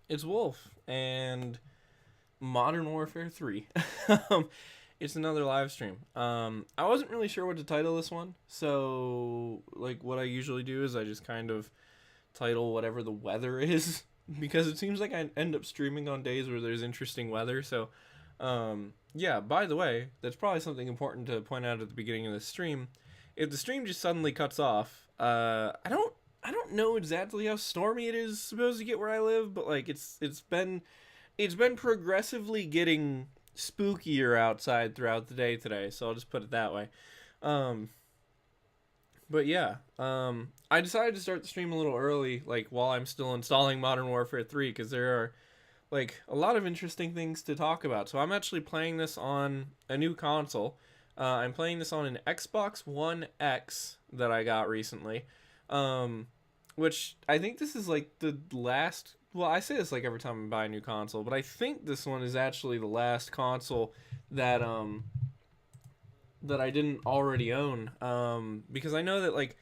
It's Wolf and Modern Warfare 3. It's another live stream. I wasn't really sure what to title this one, so like what I usually do is I just kind of title whatever the weather is because it seems like I end up streaming on days where there's interesting weather. So, yeah. By the way, that's probably something important to point out at the beginning of the stream. If the stream just suddenly cuts off, I don't know exactly how stormy it is supposed to get where I live, but like it's been progressively getting spookier outside throughout the day today, so I'll just put it that way. Um, but yeah, I decided to start the stream a little early, like while I'm still installing Modern Warfare 3, because there are like a lot of interesting things to talk about. So I'm actually playing this on a new console. I'm playing this on an Xbox One X that I got recently. Um, which I think this is like the last. Well, I say this like every time I buy a new console, but I think this one is actually the last console that that I didn't already own. Because I know that like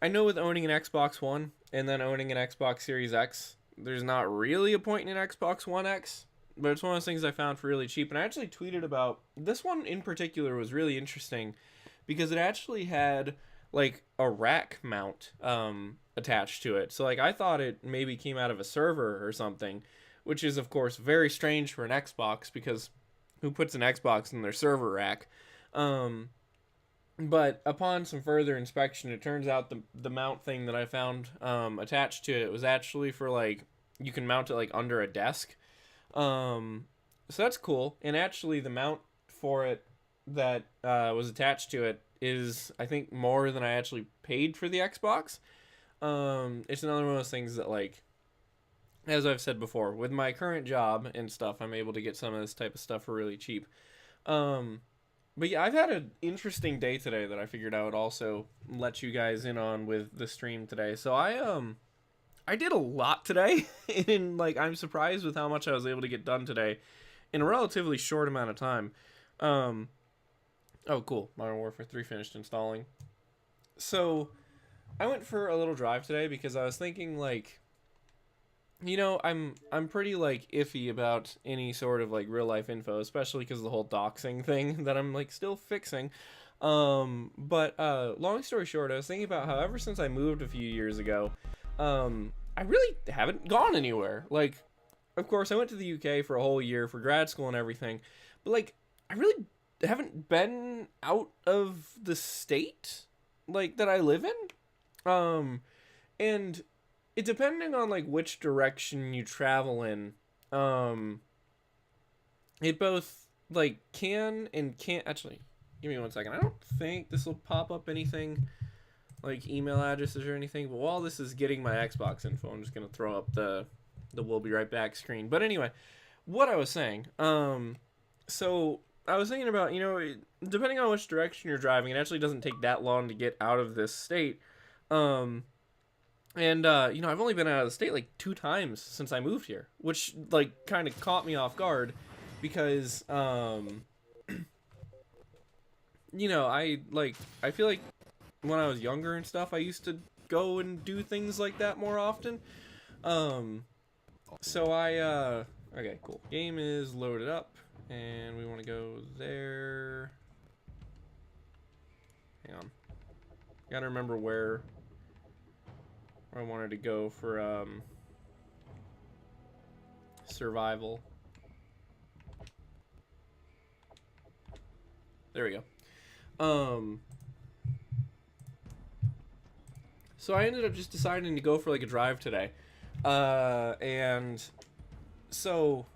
I know with owning an Xbox One and then owning an Xbox Series X, there's not really a point in an Xbox One X. But it's one of those things I found for really cheap, and I actually tweeted about this one in particular was really interesting because it actually had like a rack mount attached to it. So like I thought it maybe came out of a server or something, which is of course very strange for an Xbox because who puts an Xbox in their server rack? Um, but upon some further inspection, it turns out the mount thing that I found attached to it was actually for like you can mount it like under a desk. Um, so that's cool. And actually, the mount for it that was attached to it is, I think, more than I actually paid for the Xbox. It's another one of those things that, like, as I've said before, with my current job and stuff, I'm able to get some of this type of stuff for really cheap. Um, but yeah, I've had an interesting day today that I figured I would also let you guys in on with the stream today. So I did a lot today, and like I'm surprised with how much I was able to get done today in a relatively short amount of time. Um, oh, cool! Modern Warfare 3 finished installing. So I went for a little drive today because I was thinking like, I'm pretty like iffy about any sort of like real life info, especially because of the whole doxing thing that I'm like still fixing. But long story short, I was thinking about how ever since I moved a few years ago, I really haven't gone anywhere. Like, of course, I went to the UK for a whole year for grad school and everything, but like, I really haven't been out of the state like that I live in. And it depending on like which direction you travel in, um, it both like can and can't actually. Give me one second. I don't think this will pop up anything like email addresses or anything. But while this is getting my Xbox info, I'm just gonna throw up the "we'll be right back" screen. But anyway, what I was saying. So I was thinking about depending on which direction you're driving, it actually doesn't take that long to get out of this state. Um, and I've only been out of the state like 2 times since I moved here, which like kind of caught me off guard because I feel like when I was younger and stuff, I used to go and do things like that more often. Um, so okay, cool. Game is loaded up, and we want to go there. Hang on, gotta remember where I wanted to go for survival. There we go. Um, so I ended up just deciding to go for like a drive today. And so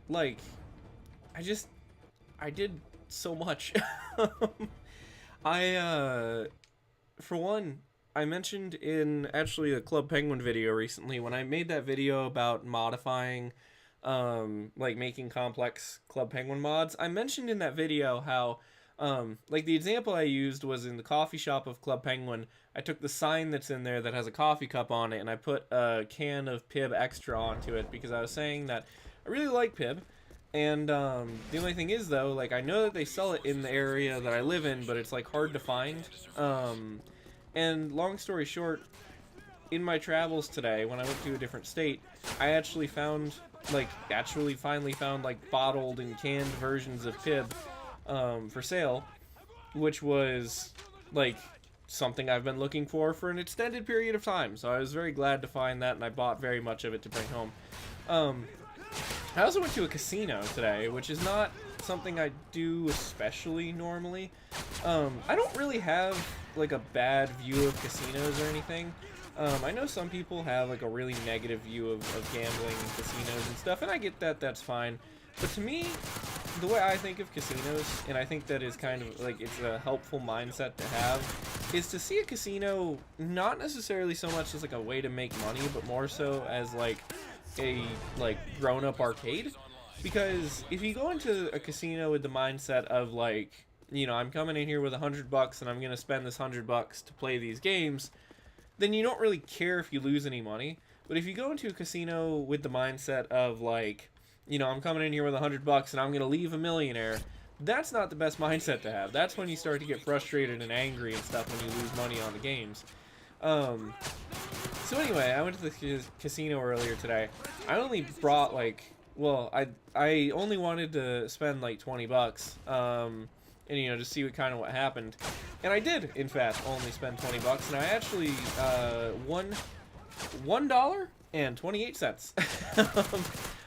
like I did so much. I for one, I mentioned in actually a Club Penguin video recently when I made that video about modifying like making complex Club Penguin mods. I mentioned in that video how like the example I used was in the coffee shop of Club Penguin. I took the sign that's in there that has a coffee cup on it, and I put a can of Pib Extra onto it because I was saying that I really like Pib. And the only thing is though, like I know that they sell it in the area that I live in, but it's like hard to find. And long story short, in my travels today, when I went to a different state, I actually found, like, finally found, like, bottled and canned versions of Pib for sale, which was, like, something I've been looking for an extended period of time. So I was very glad to find that, and I bought very much of it to bring home. I also went to a casino today, which is not something I do especially normally. I don't really have, like, a bad view of casinos or anything. I know some people have, like, a really negative view of gambling and casinos and stuff, and I get that, that's fine. But to me, the way I think of casinos, and I think that is kind of, like, it's a helpful mindset to have, is to see a casino not necessarily so much as, like, a way to make money, but more so as, like, a, like, grown-up arcade. Because if you go into a casino with the mindset of, like, you know, I'm coming in here with $100 and I'm gonna spend this $100 to play these games, then you don't really care if you lose any money. But if you go into a casino with the mindset of, like, you know, I'm coming in here with $100 and I'm gonna leave a millionaire, that's not the best mindset to have. That's when you start to get frustrated and angry and stuff, when you lose money on the games. So anyway, I went to the casino earlier today. I only brought, like, well, I only wanted to spend like $20, and, you know, just see what happened. And I did, in fact, only spend $20, and I actually won $1.28.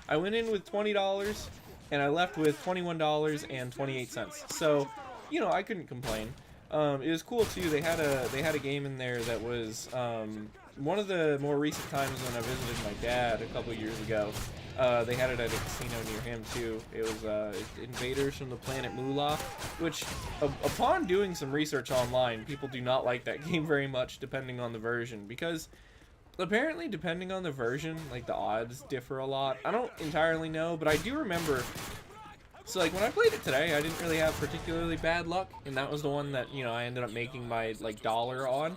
I went in with $20, and I left with $21.28. So, you know, I couldn't complain. It was cool too. They had a game in there that was one of the more recent times when I visited my dad a couple years ago. They had it at a casino near him too. It was Invaders from the Planet Moolah, which, upon doing some research online, people do not like that game very much, depending on the version, because apparently, depending on the version, like, the odds differ a lot. I don't entirely know, but I do remember. So, like, when I played it today, I didn't really have particularly bad luck, and that was the one that, you know, I ended up making my, like, dollar on.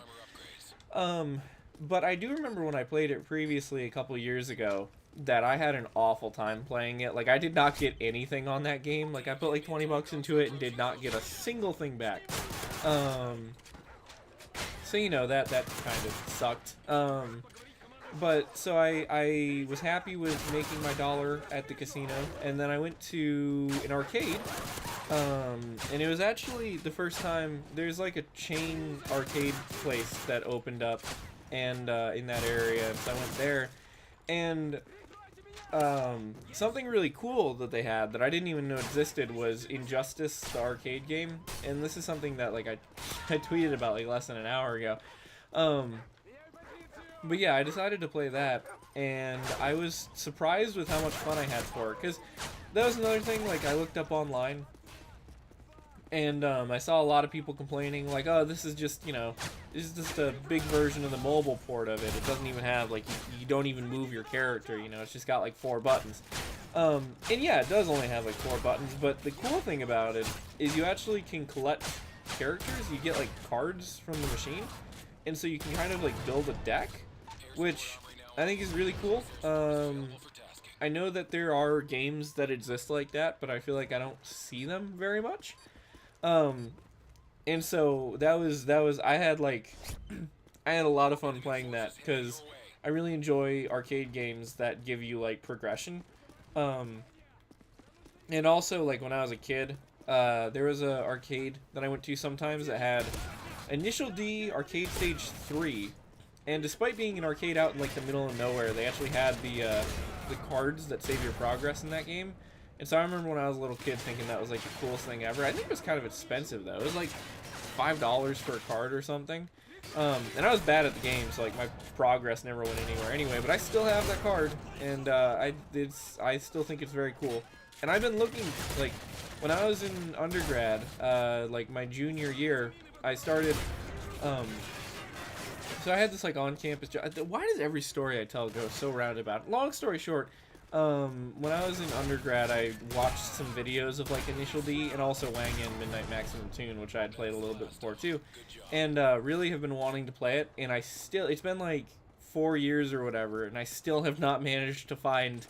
But I do remember when I played it previously a couple years ago that I had an awful time playing it. Like, I did not get anything on that game. Like, I put like $20 into it and did not get a single thing back. So, you know, that kind of sucked. But so I was happy with making my dollar at the casino, and then I went to an arcade, and it was actually the first time. There's like a chain arcade place that opened up, and in that area, and so I went there, and something really cool that they had that I didn't even know existed was Injustice, the arcade game, and this is something that, like, I tweeted about like less than an hour ago. But yeah, I decided to play that, and I was surprised with how much fun I had for it, because that was another thing. Like, I looked up online, and I saw a lot of people complaining, like, oh, this is just, you know, this is just a big version of the mobile port of it. It doesn't even have, like, you don't even move your character, you know, it's just got, like, 4 buttons. And yeah, it does only have, like, 4 buttons, but the cool thing about it is you actually can collect characters. You get, like, cards from the machine, and so you can kind of, like, build a deck, which I think is really cool. I know that there are games that exist like that, but I feel like I don't see them very much. And so that was I had a lot of fun playing that, because I really enjoy arcade games that give you, like, progression. And also, like, when I was a kid, there was a arcade that I went to sometimes that had Initial D Arcade Stage 3. And despite being an arcade out in, like, the middle of nowhere, they actually had the cards that save your progress in that game. And so I remember when I was a little kid thinking that was, like, the coolest thing ever. I think it was kind of expensive, though. It was, like, $5 for a card or something. And I was bad at the game, so, like, my progress never went anywhere anyway. But I still have that card, and I still think it's very cool. And I've been looking, like, when I was in undergrad, like, my junior year, I started... So I had this, like, on-campus job. Why does every story I tell go so roundabout? Long story short, when I was in undergrad, I watched some videos of, like, Initial D and also Wang and Midnight Maximum Tune, which I had played a little bit before too, and really have been wanting to play it. And it's been like 4 years or whatever, and I still have not managed to find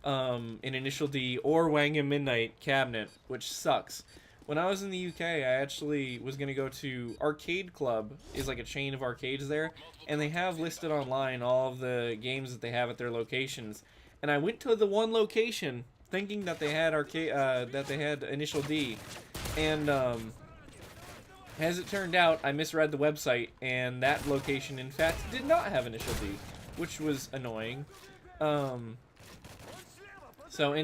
an Initial D or Wang and Midnight cabinet, which sucks. when I was in the UK, I actually was going to go to Arcade Club, is like a chain of arcades there, and they have listed online all of the games that they have at their locations. And I went to the one location thinking that they had Initial D, and as it turned out, I misread the website, and that location, in fact, did not have Initial D, which was annoying. And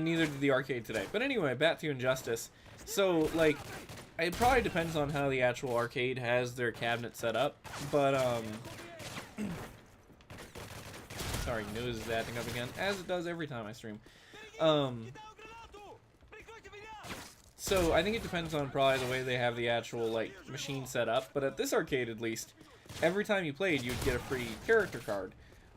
neither did the arcade today. But anyway, back to Injustice. So, like, it probably depends on how the actual arcade has their cabinet set up, but, sorry, nose is acting up again, as it does every time I stream. So, I think it depends on probably the way they have the actual, like, machine set up, but at this arcade, at least, every time you played, you'd get a free character card.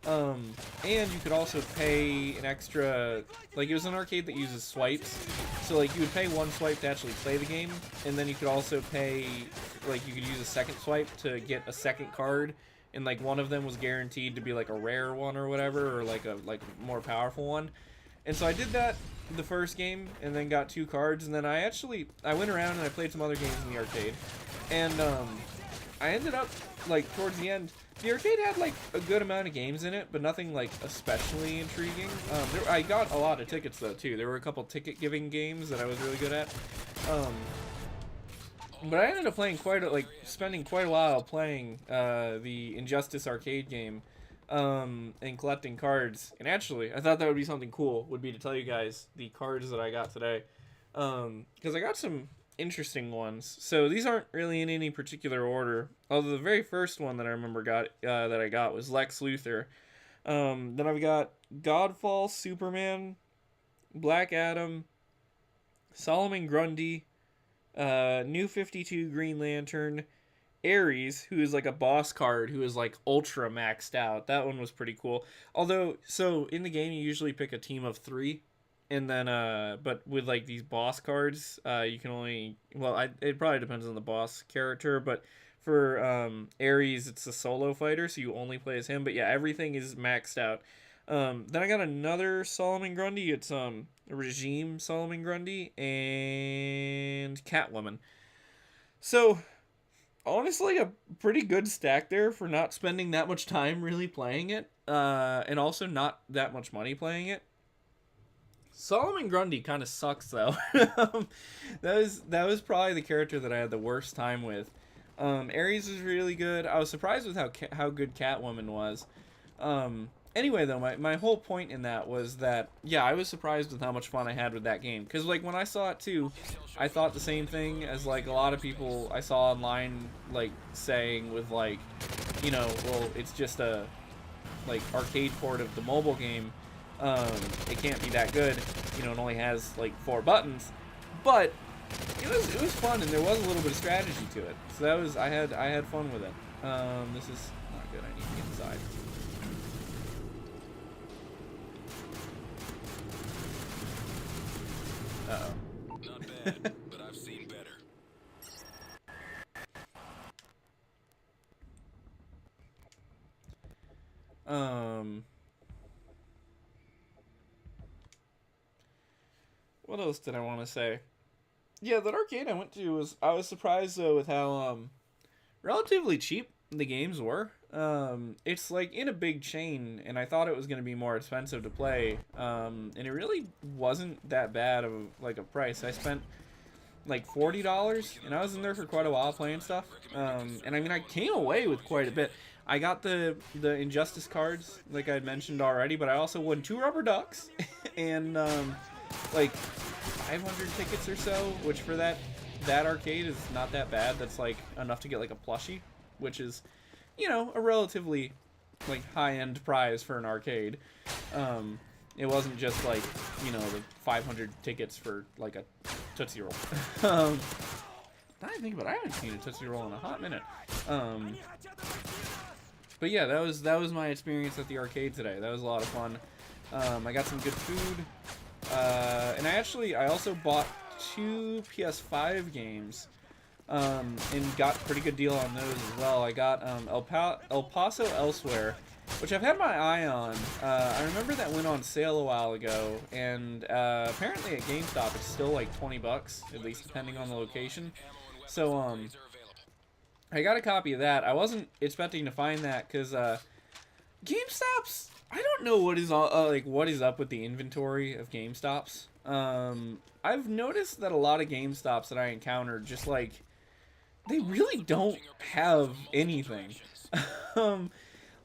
And you could also pay an extra, like, it was an arcade that uses swipes, so, like, you would pay one swipe to actually play the game, and then you could also pay, like, you could use a second swipe to get a second card, and, like, one of them was guaranteed to be, like, a rare one or whatever, or, like, a more powerful one. And so I did that the first game, and then got 2 cards, and then I went around and I played some other games in the arcade, and, I ended up, like, towards the end, the arcade had, like, a good amount of games in it, but nothing, like, especially intriguing. I got a lot of tickets, though, too. There were a couple ticket-giving games that I was really good at. But I ended up playing spending quite a while playing the Injustice arcade game, and collecting cards. And actually, I thought that would be something cool, would be to tell you guys the cards that I got today. Because I got some interesting ones. So these aren't really in any particular order. Although the very first one that I remember that I got was Lex Luthor. Then I've got Godfall, Superman, Black Adam, Solomon Grundy, New 52 Green Lantern, Ares, who is like a boss card who is like ultra maxed out. That one was pretty cool. Although, so in the game you usually pick a team of 3. And then, but with, like, these boss cards, you can only, well, it probably depends on the boss character, but for, Ares, it's a solo fighter, so you only play as him, but yeah, everything is maxed out. Then I got another Solomon Grundy, it's, Regime Solomon Grundy, and Catwoman. So, honestly, a pretty good stack there for not spending that much time really playing it, and also not that much money playing it. Solomon Grundy kind of sucks, though. that was probably the character that I had the worst time with. Ares was really good. I was surprised with how good Catwoman was. Anyway, though, my whole point in that was that, yeah, I was surprised with how much fun I had with that game. Because, like, when I saw it, too, I thought the same thing as, like, a lot of people I saw online, like, saying with, like, you know, well, it's just a, like, arcade port of the mobile game. It can't be that good, you know, it only has like 4 buttons, but it was fun, and there was a little bit of strategy to it, so that was, I had fun with it. This is not good, I need to get inside. Uh-oh. Not bad, but I've seen better. What else did I want to say? Yeah, that arcade I went to I was surprised though with how relatively cheap the games were. It's like in a big chain, and I thought it was going to be more expensive to play. And it really wasn't that bad of like a price. I spent like $40, and I was in there for quite a while playing stuff. And I mean, I came away with quite a bit. I got the Injustice cards, like I had mentioned already, but I also won 2 rubber ducks, and like 500 tickets or so, which for that arcade is not that bad. That's like enough to get like a plushie, which is, you know, a relatively like high-end prize for an arcade. It wasn't just like, you know, the 500 tickets for like a Tootsie Roll. Now I think about it, I haven't seen a Tootsie Roll in a hot minute. But yeah, that was my experience at the arcade today. That was a lot of fun. I got some good food. And I also bought 2 PS5 games, and got a pretty good deal on those as well. I got El Paso Elsewhere, which I've had my eye on. I remember that went on sale a while ago, and apparently at GameStop it's still like $20, at least depending on the location. So I got a copy of that. I wasn't expecting to find that because GameStop's. I don't know what is what is up with the inventory of GameStops. I've noticed that a lot of GameStops that I encountered just like they really don't have anything.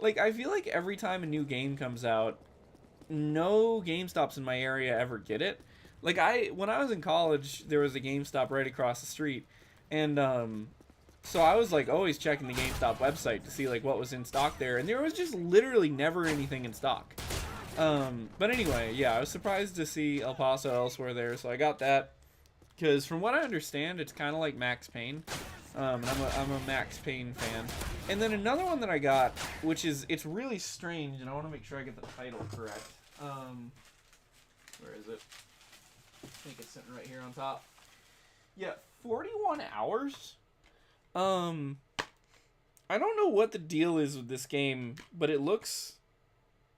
Like I feel like every time a new game comes out, no GameStops in my area ever get it. Like when I was in college, there was a GameStop right across the street, and so I was like always checking the GameStop website to see like what was in stock there, and there was just literally never anything in stock. But anyway, yeah, I was surprised to see El Paso elsewhere there, so I got that because from what I understand, it's kind of like Max Payne. And I'm a Max Payne fan. And then another one that I got, which is it's really strange, and I want to make sure I get the title correct. Where is it? I think it's sitting right here on top. Yeah, 41 hours. I don't know what the deal is with this game, but it looks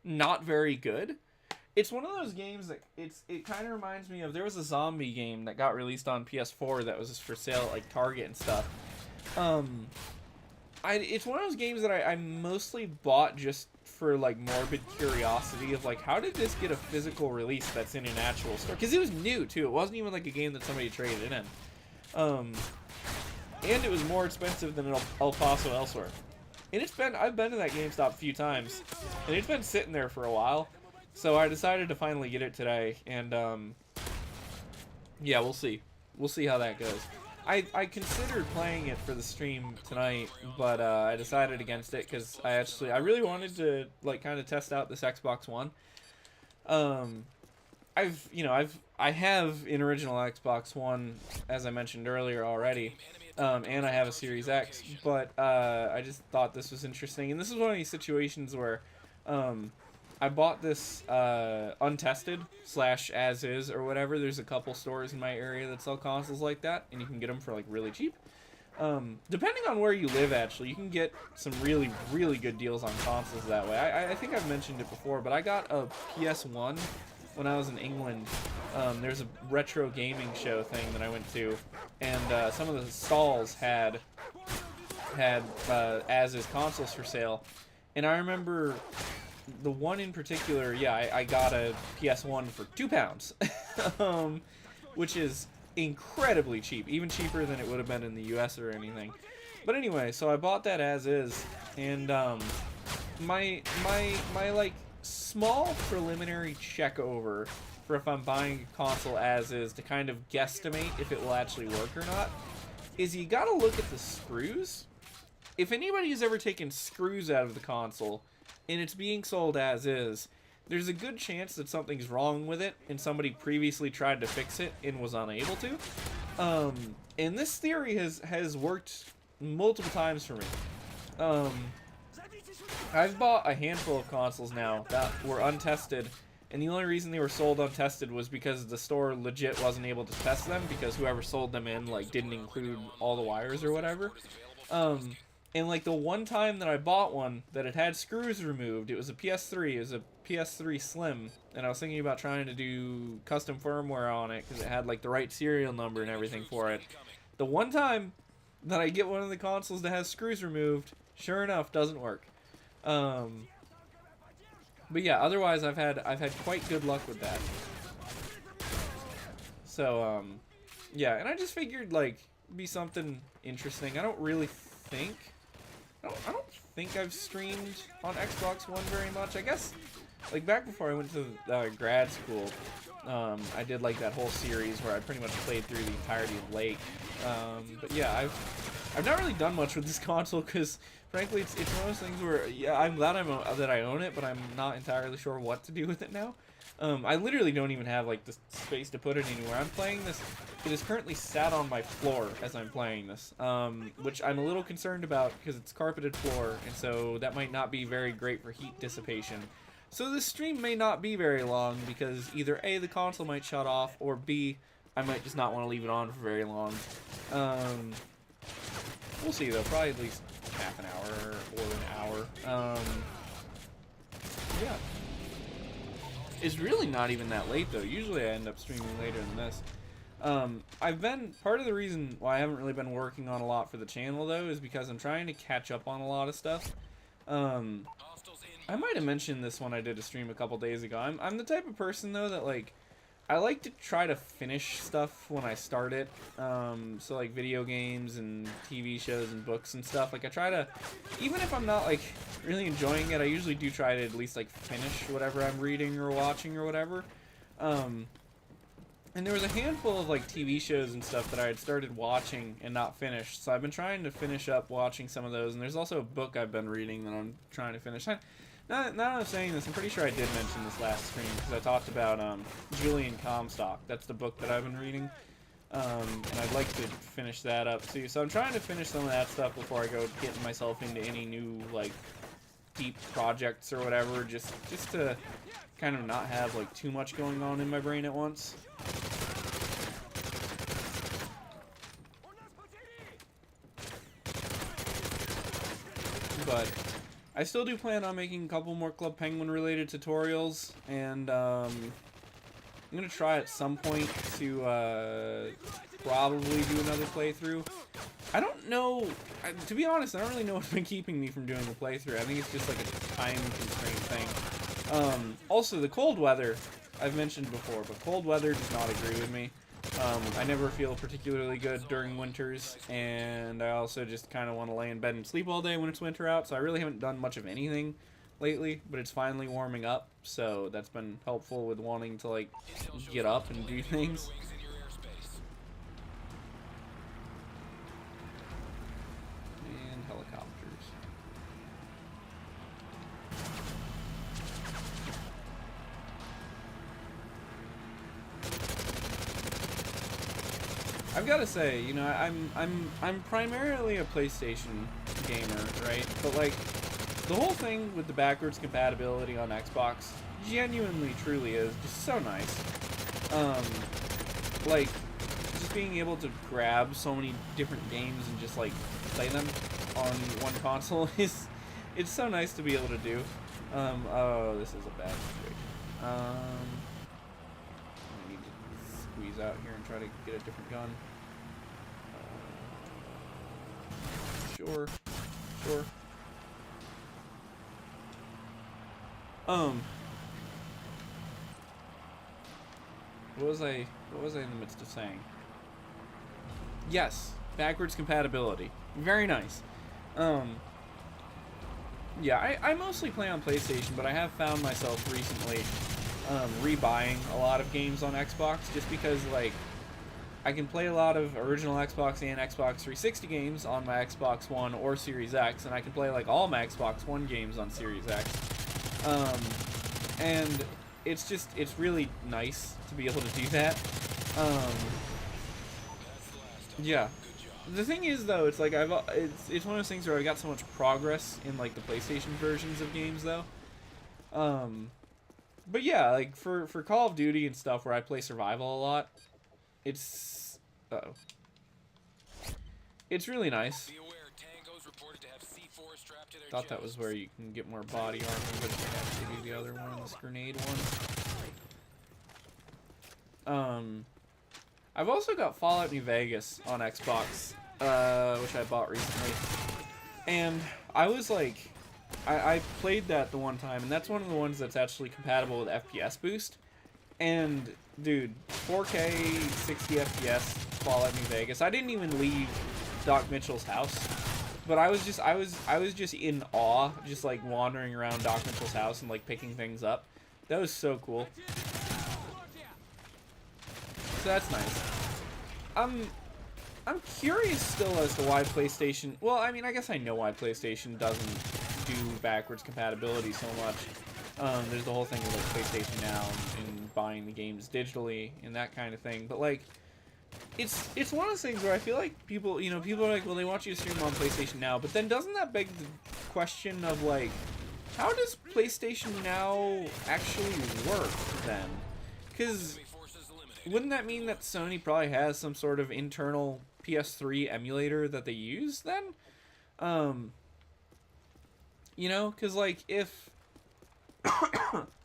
not very good. It's one of those games that it kind of reminds me of, there was a zombie game that got released on PS4 that was for sale at like Target and stuff. It's one of those games that I mostly bought just for like morbid curiosity of like, how did this get a physical release that's in an actual store? Because it was new too. It wasn't even like a game that somebody traded in. And it was more expensive than El Paso elsewhere. And I've been to that GameStop a few times, and it's been sitting there for a while. So I decided to finally get it today, and yeah, we'll see. We'll see how that goes. I considered playing it for the stream tonight, but I decided against it because I really wanted to like kind of test out this Xbox One. I have an original Xbox One, as I mentioned earlier already, and I have a Series X, but I just thought this was interesting, and this is one of these situations where I bought this untested / as is or whatever. There's a couple stores in my area that sell consoles like that, and you can get them for like really cheap. Depending on where you live, actually, you can get some really, really good deals on consoles that way. I think I've mentioned it before, but I got a PS1 when I was in England. There's a retro gaming show thing that I went to, and some of the stalls had as is consoles for sale, and I remember the one in particular. Yeah, I got a PS1 for £2, which is incredibly cheap, even cheaper than it would have been in the US or anything. But anyway, so I bought that as is, and my like small preliminary check over for if I'm buying a console as is to kind of guesstimate if it will actually work or not is you gotta look at the screws. If anybody's ever taken screws out of the console and it's being sold as is, there's a good chance that something's wrong with it and somebody previously tried to fix it and was unable to. And this theory has worked multiple times for me. I've bought a handful of consoles now that were untested, and the only reason they were sold untested was because the store legit wasn't able to test them because whoever sold them in like didn't include all the wires or whatever. And like the one time that I bought one that it had screws removed, it was a PS3, it was a PS3 Slim, and I was thinking about trying to do custom firmware on it because it had like the right serial number and everything for it. The one time that I get one of the consoles that has screws removed, sure enough, doesn't work. But yeah, otherwise I've had quite good luck with that. So yeah, and I just figured like be something interesting. I don't really think I don't think I've streamed on Xbox One very much. I guess like back before I went to grad school, I did like that whole series where I pretty much played through the entirety of Lake. But yeah, I've not really done much with this console because frankly it's one of those things where yeah, I'm glad that I own it, but I'm not entirely sure what to do with it now. I literally don't even have like the space to put it anywhere. I'm playing this. It is currently sat on my floor as I'm playing this, which I'm a little concerned about because it's carpeted floor, and so that might not be very great for heat dissipation. So this stream may not be very long because either A, the console might shut off, or B, I might just not want to leave it on for very long. We'll see though, probably at least half an hour or an hour. Yeah. It's really not even that late, though. Usually I end up streaming later than this. Part of the reason why I haven't really been working on a lot for the channel, though, is because I'm trying to catch up on a lot of stuff. I might have mentioned this when I did a stream a couple days ago. I'm the type of person, though, that, like, I like to try to finish stuff when I start it. So, like, video games and TV shows and books and stuff. Like, I try to, even if I'm not, like, really enjoying it, I usually do try to at least, like, finish whatever I'm reading or watching or whatever. And there was a handful of, like, TV shows and stuff that I had started watching and not finished. So I've been trying to finish up watching some of those. And there's also a book I've been reading that I'm trying to finish. Now that I'm saying this, I'm pretty sure I did mention this last stream because I talked about Julian Comstock. That's the book that I've been reading. And I'd like to finish that up too. So I'm trying to finish some of that stuff before I go getting myself into any new, like, deep projects or whatever. Just to kind of not have, like, too much going on in my brain at once. But I still do plan on making a couple more Club Penguin related tutorials, and I'm gonna try at some point to probably do another playthrough. I don't know, to be honest, I don't really know what's been keeping me from doing the playthrough. I think it's just like a time constraint thing. Also, the cold weather, I've mentioned before, but cold weather does not agree with me. I never feel particularly good during winters, and I also just kind of want to lay in bed and sleep all day when it's winter out, so I really haven't done much of anything lately, but it's finally warming up, so that's been helpful with wanting to, like, get up and do things. And helicopters. I've got to say, you know, I'm primarily a PlayStation gamer, right? But, like, the whole thing with the backwards compatibility on Xbox genuinely, truly is just so nice. Like, just being able to grab so many different games and just, like, play them on one console it's so nice to be able to do. Oh, this is a bad situation. I need to squeeze out here and try to get a different gun. Sure. What was I in the midst of saying? Yes, backwards compatibility. Very nice. Yeah, I mostly play on PlayStation, but I have found myself recently rebuying a lot of games on Xbox just because, like, I can play a lot of original Xbox and Xbox 360 games on my Xbox One or Series X, and I can play, like, all my Xbox One games on Series X. And it's really nice to be able to do that. Yeah. The thing is, though, it's like it's one of those things where I got so much progress in, like, the PlayStation versions of games, though. But yeah, like for Call of Duty and stuff where I play survival a lot, it's it's really nice. Thought that was where you can get more body armor, but it's actually the other one, this grenade one. I've also got Fallout New Vegas on Xbox, which I bought recently, and I was like, I played that the one time, and that's one of the ones that's actually compatible with FPS boost. And dude, 4K 60 FPS Fallout New Vegas. I didn't even leave Doc Mitchell's house, but I was just in awe, just like wandering around Doc Mitchell's house and like picking things up. That was so cool. So that's nice. I'm curious still as to why PlayStation... Well, I mean, I guess I know why PlayStation doesn't do backwards compatibility so much. There's the whole thing with, like, PlayStation Now and buying the games digitally and that kind of thing. But, like, it's one of those things where I feel like people are like, well, they want you to stream on PlayStation Now. But then doesn't that beg the question of, like, how does PlayStation Now actually work then? Because... wouldn't that mean that Sony probably has some sort of internal PS3 emulator that they use then? You know, because, like, if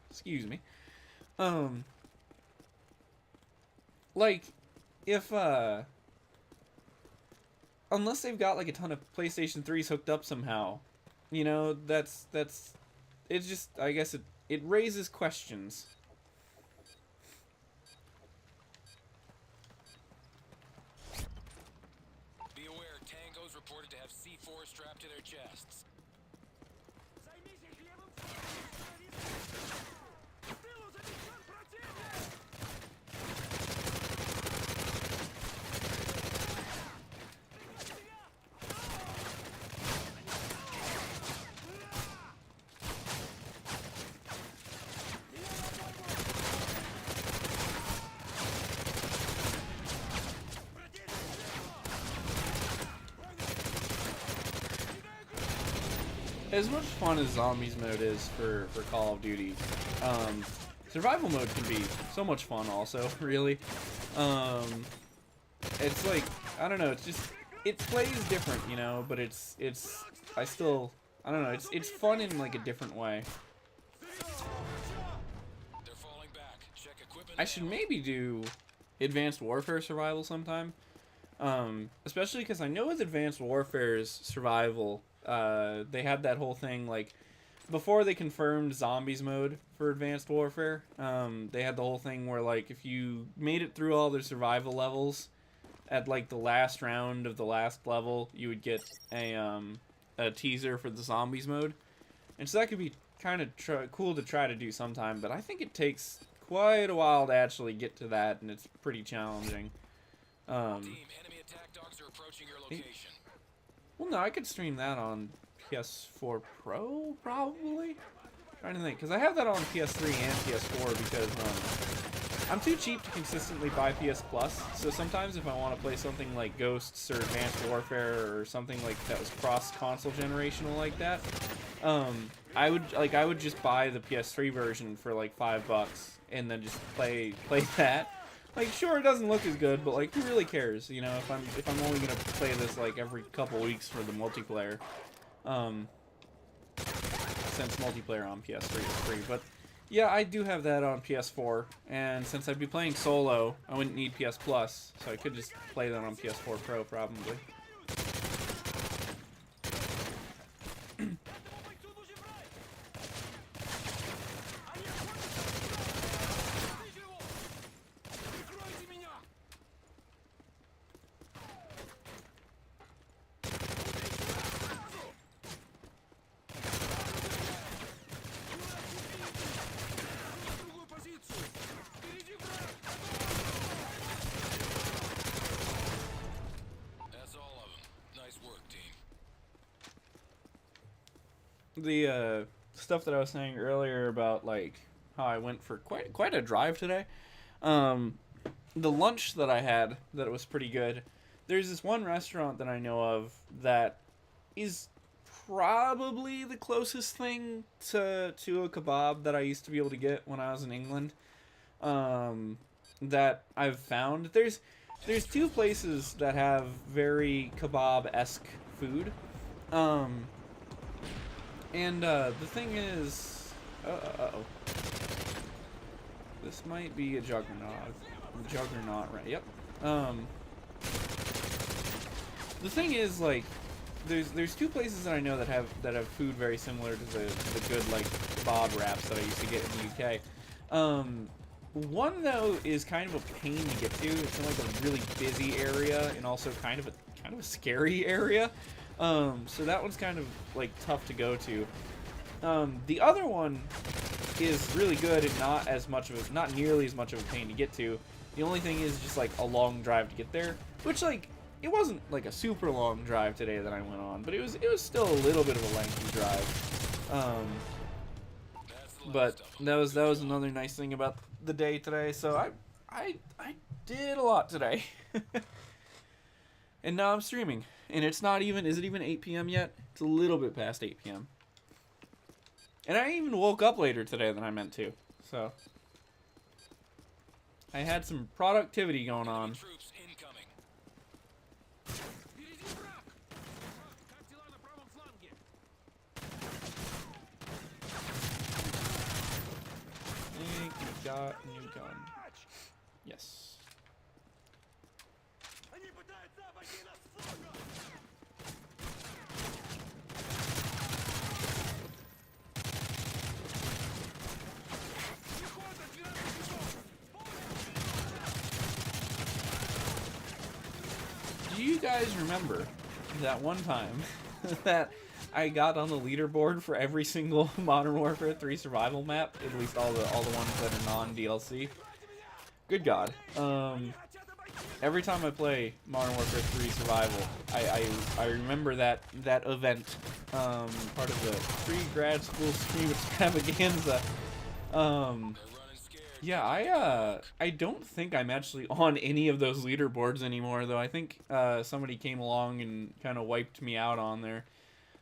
Excuse me. Like, if, unless they've got, like, a ton of PlayStation 3s hooked up somehow, you know, it's just, I guess it raises questions. Be aware, tangos reported to have C4 strapped to their chests. As much fun as Zombies mode is for Call of Duty, Survival mode can be so much fun also, really. It's like, I don't know, it's just, it plays different, you know, but I don't know, it's fun in like a different way. They're falling back. Check equipment. I should maybe do Advanced Warfare Survival sometime. Especially because I know with Advanced Warfare's Survival, they had that whole thing, like, before they confirmed Zombies mode for Advanced Warfare, they had the whole thing where, like, if you made it through all their survival levels, at, like, the last round of the last level, you would get a teaser for the Zombies mode. And so that could be kind of cool to try to do sometime, but I think it takes quite a while to actually get to that, and it's pretty challenging. Team, enemy attack dogs are approaching your location. Well, no, I could stream that on PS4 Pro, probably. Trying to think, because I have that on PS3 and PS4 because I'm too cheap to consistently buy PS Plus. So sometimes if I want to play something like Ghosts or Advanced Warfare or something like that was cross-console generational like that, I would just buy the PS3 version for like $5 and then just play that. Like, sure, it doesn't look as good, but like, who really cares? You know, if I'm only gonna play this like every couple weeks for the multiplayer, since multiplayer on PS3 is free. But yeah, I do have that on PS4, and since I'd be playing solo, I wouldn't need PS Plus, so I could just play that on PS4 Pro probably. The stuff that I was saying earlier about like how I went for quite a drive today. The lunch that I had that was pretty good. There's this one restaurant that I know of that is probably the closest thing to a kebab that I used to be able to get when I was in England. That I've found. There's two places that have very kebab-esque food. And the thing is, this might be a juggernaut, right? Yep. The thing is, like, there's two places that I know that have food very similar to the good like kebab wraps that I used to get in the UK. One though is kind of a pain to get to. It's in like a really busy area and also kind of a scary area. So that one's kind of like tough to go to. The other one is really good and not nearly as much of a pain to get to. The only thing is just like a long drive to get there, which like it wasn't like a super long drive today that I went on, but it was still a little bit of a lengthy drive. But that was another nice thing about the day today. So I did a lot today. And now I'm streaming. And it's not even, is it even 8 p.m. yet? It's a little bit past 8 p.m. And I even woke up later today than I meant to. So I had some productivity going on. Troops incoming. got a new gun. Yes. Do you guys remember that one time that I got on the leaderboard for every single Modern Warfare 3 survival map? At least all the ones that are non-DLC. Good God. Every time I play Modern Warfare 3 Survival, I remember that event, part of the pre-grad school stream extravaganza. Yeah, I don't think I'm actually on any of those leaderboards anymore, though. I think somebody came along and kind of wiped me out on there.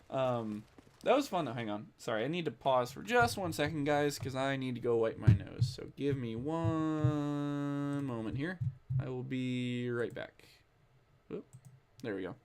That was fun, though. Hang on. Sorry, I need to pause for just 1 second, guys, because I need to go wipe my nose. So give me 1 moment here. I will be right back. Oop, there we go.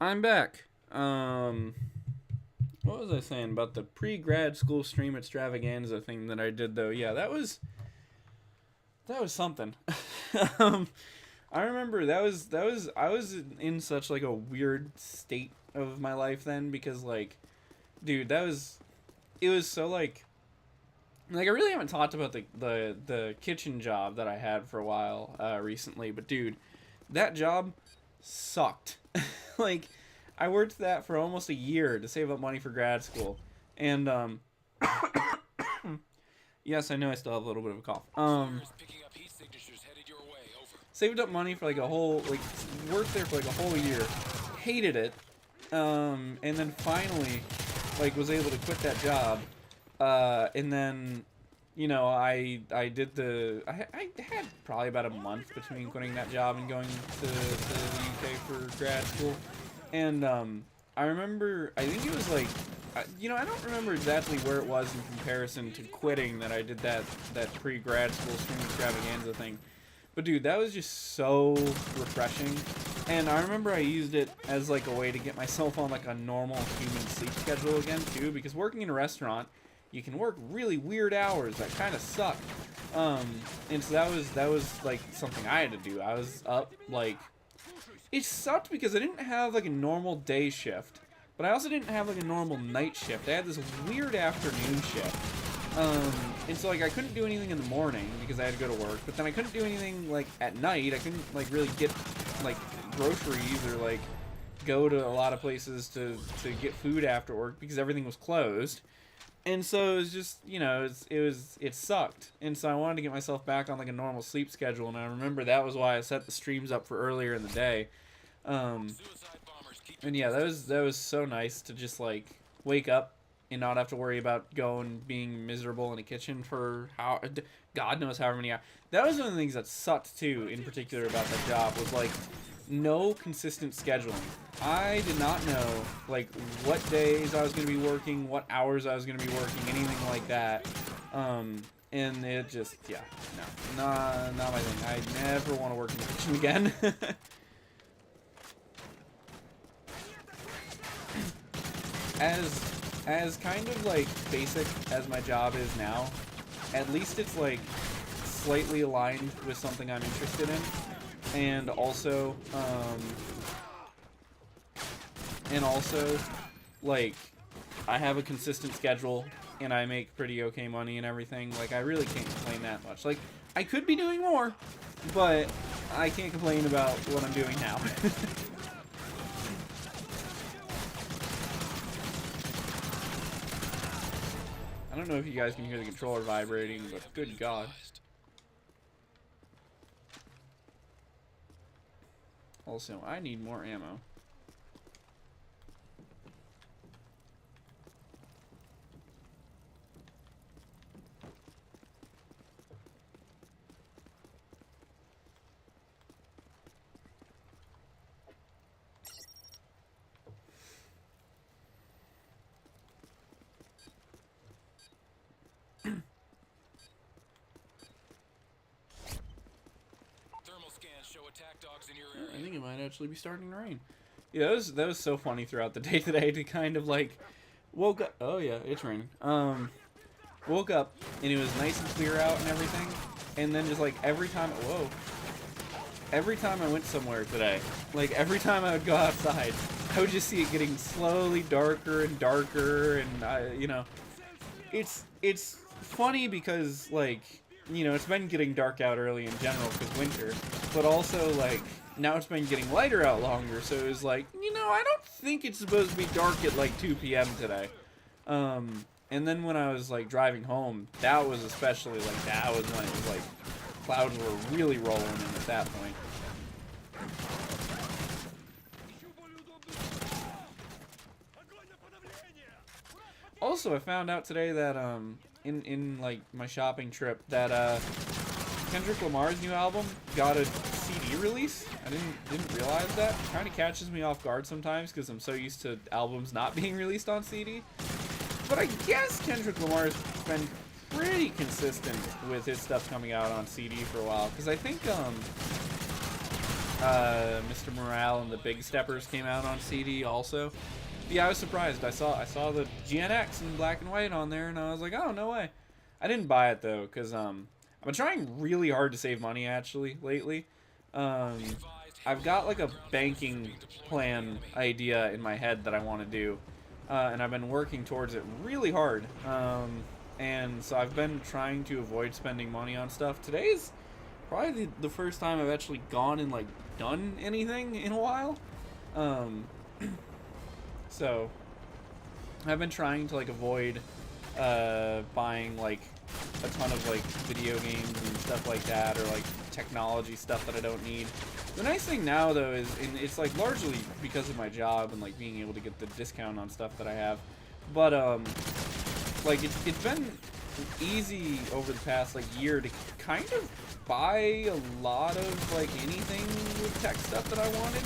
I'm back. What was I saying about the pre-grad school stream extravaganza thing that I did, though? Yeah, that was something. um, I remember that was I was in such like a weird state of my life then, because like, dude, it was so like I really haven't talked about the kitchen job that I had for a while recently, but dude, that job sucked. Like, I worked that for almost a year to save up money for grad school, and yes, I know I still have a little bit of a cough. Saved up money for like a whole, like, worked there for like a whole year, hated it, and then finally, like, was able to quit that job, and then, you know, I did I had probably about a month between quitting that job and going to the UK for grad school, and I remember, I think it was like, you know, I don't remember exactly where it was in comparison to quitting that I did that pre-grad school stream extravaganza thing. But dude, that was just so refreshing. And I remember I used it as like a way to get myself on like a normal human sleep schedule again too, because working in a restaurant, you can work really weird hours that kind of suck. And so that was like something I had to do. I was up like, it sucked because I didn't have like a normal day shift, but I also didn't have like a normal night shift. I had this weird afternoon shift. And so like I couldn't do anything in the morning because I had to go to work, but then I couldn't do anything like at night. I couldn't like really get like groceries or like go to a lot of places to get food after work because everything was closed. And so it was just, you know, it sucked. And so I wanted to get myself back on like a normal sleep schedule, and I remember that was why I set the streams up for earlier in the day. And yeah, that was so nice to just like wake up and not have to worry about going being miserable in a kitchen for God knows however many hours. That was one of the things that sucked too, in particular about that job, was like no consistent scheduling. I did not know like what days I was going to be working, what hours I was going to be working, anything like that. And it just, yeah, no, not my thing. I never want to work in the kitchen again. As kind of like basic as my job is now, at least it's like slightly aligned with something I'm interested in, and also like I have a consistent schedule and I make pretty okay money and everything. Like, I really can't complain that much. Like, I could be doing more, but I can't complain about what I'm doing now. I don't know if you guys can hear the controller vibrating, but good God. Also, I need more ammo. Show attack dogs in your I area. think it might actually be starting to rain. Yeah, that was so funny throughout the day today to kind of like woke up. Oh yeah, it's raining. Woke up and it was nice and clear out and everything, and then just like every time I went somewhere today, like every time I would go outside, I would just see it getting slowly darker and darker, and it's funny because like it's been getting dark out early in general because winter, but also like now it's been getting lighter out longer, so it was like I don't think it's supposed to be dark at like 2 p.m. today. And then when I was like driving home, that was especially like that was when it was like clouds were really rolling in at that point. Also, I found out today that in like my shopping trip that Kendrick Lamar's new album got a CD release. I didn't realize that. It kind of catches me off guard sometimes because I'm so used to albums not being released on CD. But I guess Kendrick Lamar's been pretty consistent with his stuff coming out on CD for a while. Because I think Mr. Morale and the Big Steppers came out on CD also. Yeah, I was surprised. I saw the GNX in black and white on there, and I was like, oh, no way. I didn't buy it though, because I've been trying really hard to save money actually lately. I've got like a banking plan idea in my head that I want to do, and I've been working towards it really hard. And so I've been trying to avoid spending money on stuff. Today's probably the first time I've actually gone and like done anything in a while. So I've been trying to like avoid buying like a ton of like video games and stuff like that, or like technology stuff that I don't need. The nice thing now though is, and it's like largely because of my job and like being able to get the discount on stuff that I have, but like it's been easy over the past like year to kind of buy a lot of like anything with tech stuff that I wanted.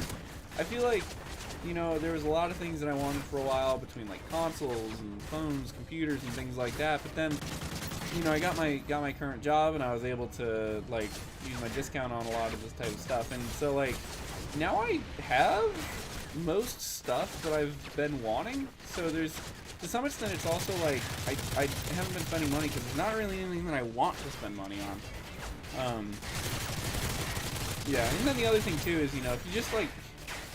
I feel like there was a lot of things that I wanted for a while between like consoles and phones, computers, and things like that. But then, I got my current job, and I was able to like use my discount on a lot of this type of stuff. And so like now I have most stuff that I've been wanting. So there's, to some extent, it's also like I haven't been spending money because there's not really anything that I want to spend money on. Yeah, and then the other thing too is if you just like,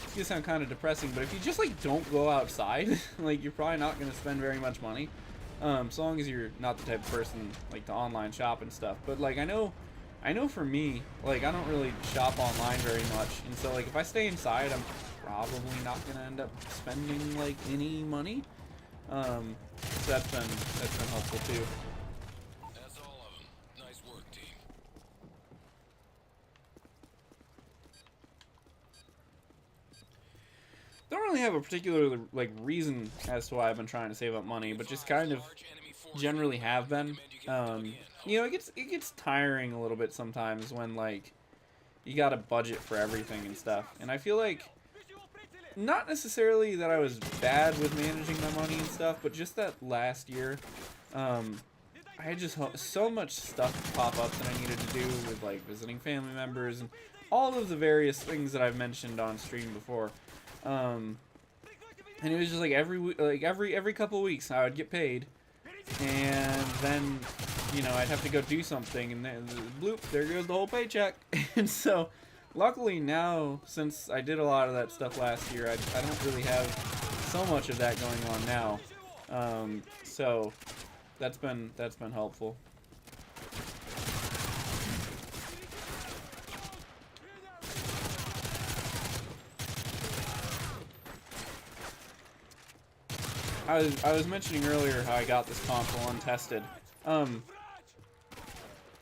it's gonna sound kind of depressing, but if you just like don't go outside, like you're probably not gonna spend very much money, so long as you're not the type of person like to online shop and stuff. But like I know for me, like I don't really shop online very much, and so like if I stay inside, I'm probably not gonna end up spending like any money. So that's been helpful too. That's all of them. Nice work, team. Don't really have a particular like reason as to why I've been trying to save up money, but just kind of generally have been. It gets tiring a little bit sometimes when like you got a budget for everything and stuff. And I feel like not necessarily that I was bad with managing my money and stuff, but just that last year, I had just so much stuff pop up that I needed to do with like visiting family members and all of the various things that I've mentioned on stream before. And it was just like every couple of weeks I would get paid, and then I'd have to go do something, and then bloop, there goes the whole paycheck. And so luckily now, since I did a lot of that stuff last year, I don't really have so much of that going on now. So that's been helpful. I was mentioning earlier how I got this console untested.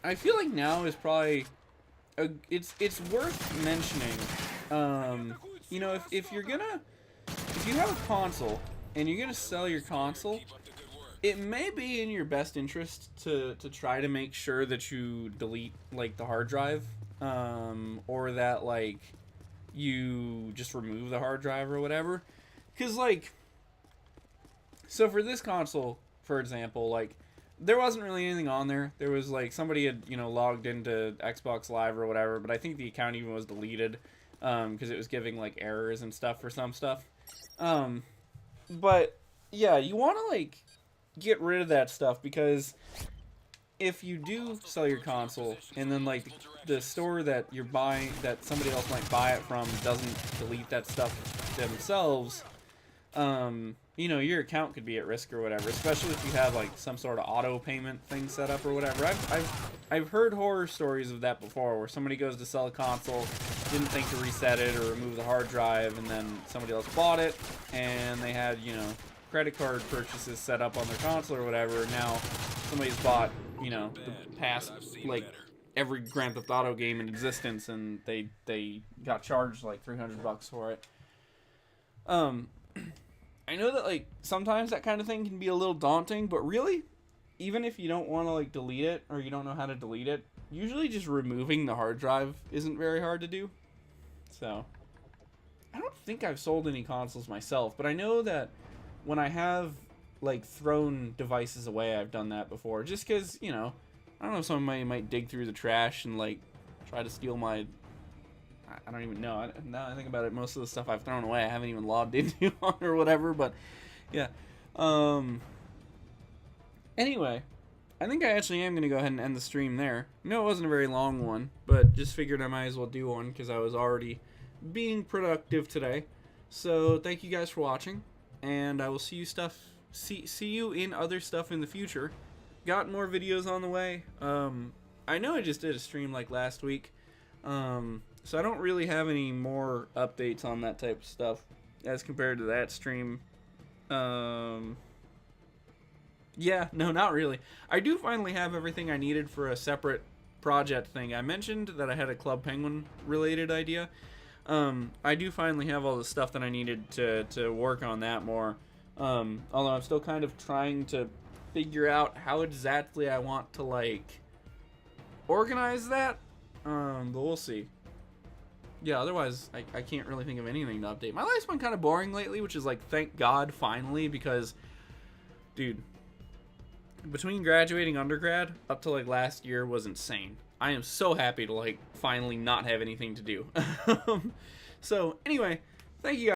I feel like now is probably it's worth mentioning. If you have a console and you're gonna sell your console, it may be in your best interest to try to make sure that you delete like the hard drive, or that like you just remove the hard drive or whatever, because like. So for this console, for example, like there wasn't really anything on there. There was like somebody had, you know, logged into Xbox Live or whatever, but I think the account even was deleted because it was giving like errors and stuff for some stuff. Um, but yeah, you want to like get rid of that stuff because if you do sell your console and then like the store that you're buying, that somebody else might buy it from, doesn't delete that stuff themselves, you know, your account could be at risk or whatever, especially if you have like some sort of auto payment thing set up or whatever. I've heard horror stories of that before, where somebody goes to sell a console, didn't think to reset it or remove the hard drive, and then somebody else bought it, and they had, you know, credit card purchases set up on their console or whatever. And now somebody's bought, you know, the past like every Grand Theft Auto game in existence, and they got charged like $300 for it. I know that like sometimes that kind of thing can be a little daunting, but really, even if you don't want to like delete it or you don't know how to delete it, usually just removing the hard drive isn't very hard to do. So I don't think I've sold any consoles myself, but I know that when I have like thrown devices away, I've done that before. Just because, you know, I don't know, somebody might dig through the trash and like try to steal my. I don't even know. Now I think about it, most of the stuff I've thrown away, I haven't even logged into on or whatever. But yeah. Anyway, I think I actually am gonna go ahead and end the stream there. No, it wasn't a very long one, but just figured I might as well do one because I was already being productive today. So thank you guys for watching, and I will see you in other stuff in the future. Got more videos on the way. I know I just did a stream like last week. So I don't really have any more updates on that type of stuff as compared to that stream. Yeah, no, not really. I do finally have everything I needed for a separate project thing. I mentioned that I had a Club Penguin related idea. I do finally have all the stuff that I needed to work on that more. Although I'm still kind of trying to figure out how exactly I want to like organize that. But we'll see. Yeah, otherwise I can't really think of anything to update. My life's been kind of boring lately, which is like, thank God finally, because dude, between graduating undergrad up to like last year was insane. I am so happy to like finally not have anything to do. So anyway, thank you guys.